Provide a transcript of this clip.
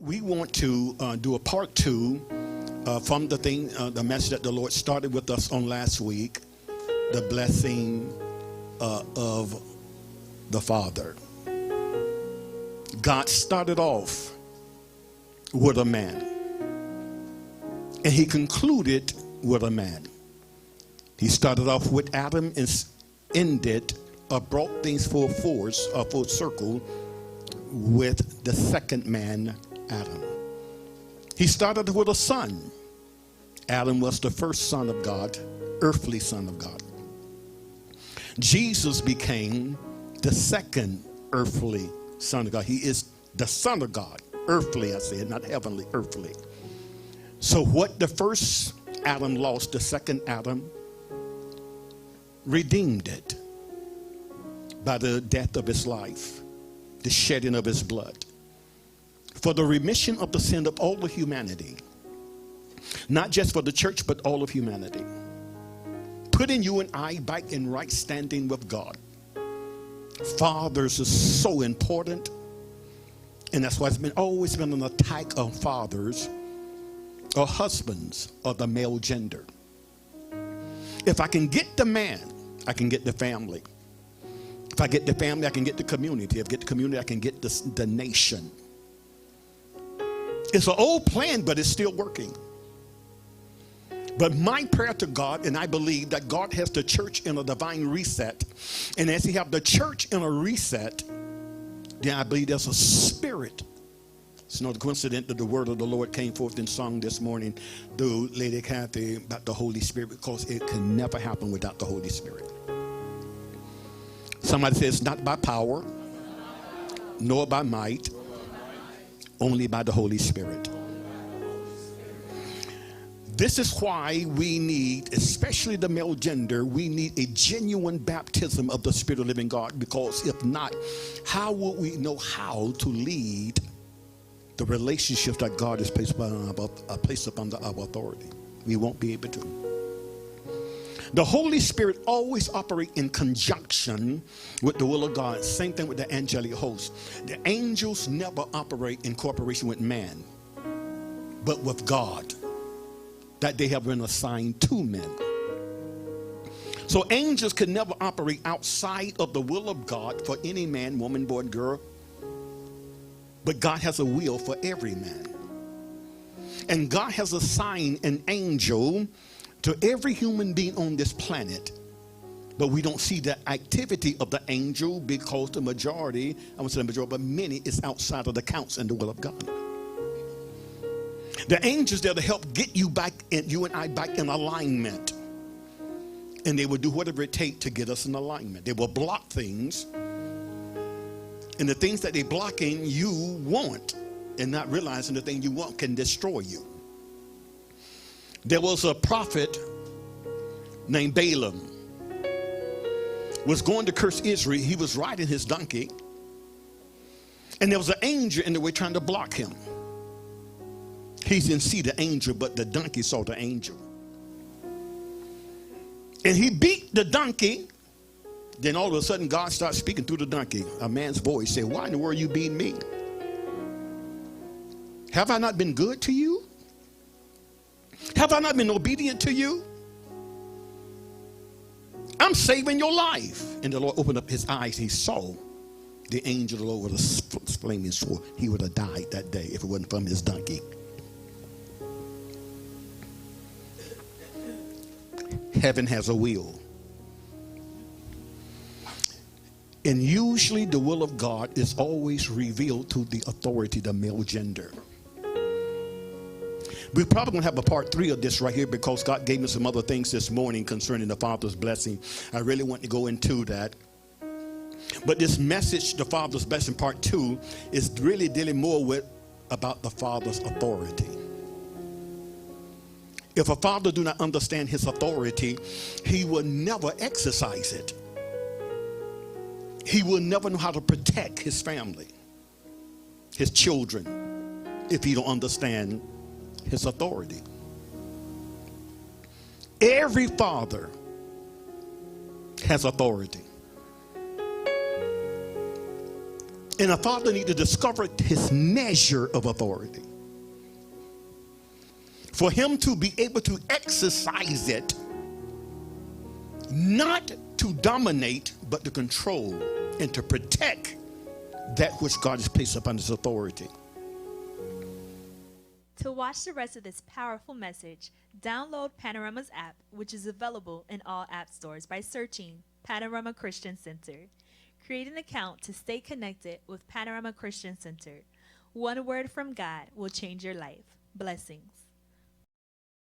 We want to do a part two from the message that the Lord started with us on last week, the blessing of the Father. God started off with a man, and he concluded with a man. He started off with Adam and ended or brought things full force or full circle with the second man, Adam. He started with a son. Adam was the first son of God, earthly son of God. Jesus became the second earthly son of God. He is the son of God, earthly, I said, not heavenly, earthly. So what the first Adam lost, the second Adam redeemed it by the death of his life, the shedding of his blood, for the remission of the sin of all of humanity, not just for the church, but all of humanity, putting you and I back in right standing with God. Fathers is so important, and that's why it's always been an attack on fathers or husbands or the male gender. If I can get the man, I can get the family. If I get the family, I can get the community. If I get the community, I can get the nation. It's an old plan, but it's still working. But my prayer to God, and I believe that God has the church in a divine reset. And as he have the church in a reset, then I believe there's a spirit. It's no coincidence that the word of the Lord came forth in song this morning through Lady Kathy about the Holy Spirit, because it can never happen without the Holy Spirit. Somebody says, not by power, nor by might, only by the Holy Spirit. This is why we need, especially the male gender, we need a genuine baptism of the Spirit of the living God, because if not, how will we know how to lead the relationships that God has placed upon our authority? We won't be able to. The Holy Spirit always operates in conjunction with the will of God. Same thing with the angelic host. The angels never operate in cooperation with man, but with God, that they have been assigned to men. So angels can never operate outside of the will of God for any man, woman, boy, girl. But God has a will for every man. And God has assigned an angel to every human being on this planet. But we don't see the activity of the angel because the majority, I won't say the majority, but many is outside of the counts and the will of God. The angels there to help get you back, and you and I back in alignment. And they will do whatever it takes to get us in alignment. They will block things. And the things that they blocking you want, and not realizing the thing you want can destroy you. There was a prophet named Balaam, was going to curse Israel. He was riding his donkey, and there was an angel in the way trying to block him. He didn't see the angel, but the donkey saw the angel. And he beat the donkey. Then all of a sudden, God starts speaking through the donkey. A man's voice said, why in the world are you beating me? Have I not been good to you? Have I not been obedient to you? I'm saving your life. And the Lord opened up his eyes. He saw the angel of the Lord with a flaming sword. He would have died that day if it wasn't from his donkey. Heaven has a will. And usually the will of God is always revealed to the authority, the male gender. We're probably going to have a part 3 of this right here, because God gave me some other things this morning concerning the Father's blessing. I really want to go into that. But this message, the Father's blessing part 2, is really dealing more with about the Father's authority. If a father do not understand his authority, he will never exercise it. He will never know how to protect his family, his children, if he don't understand his authority. Every father has authority. And a father needs to discover his measure of authority. For him to be able to exercise it, not to dominate, but to control and to protect that which God has placed upon his authority. To watch the rest of this powerful message, download Panorama's app, which is available in all app stores by searching Panorama Christian Center. Create an account to stay connected with Panorama Christian Center. One word from God will change your life. Blessings.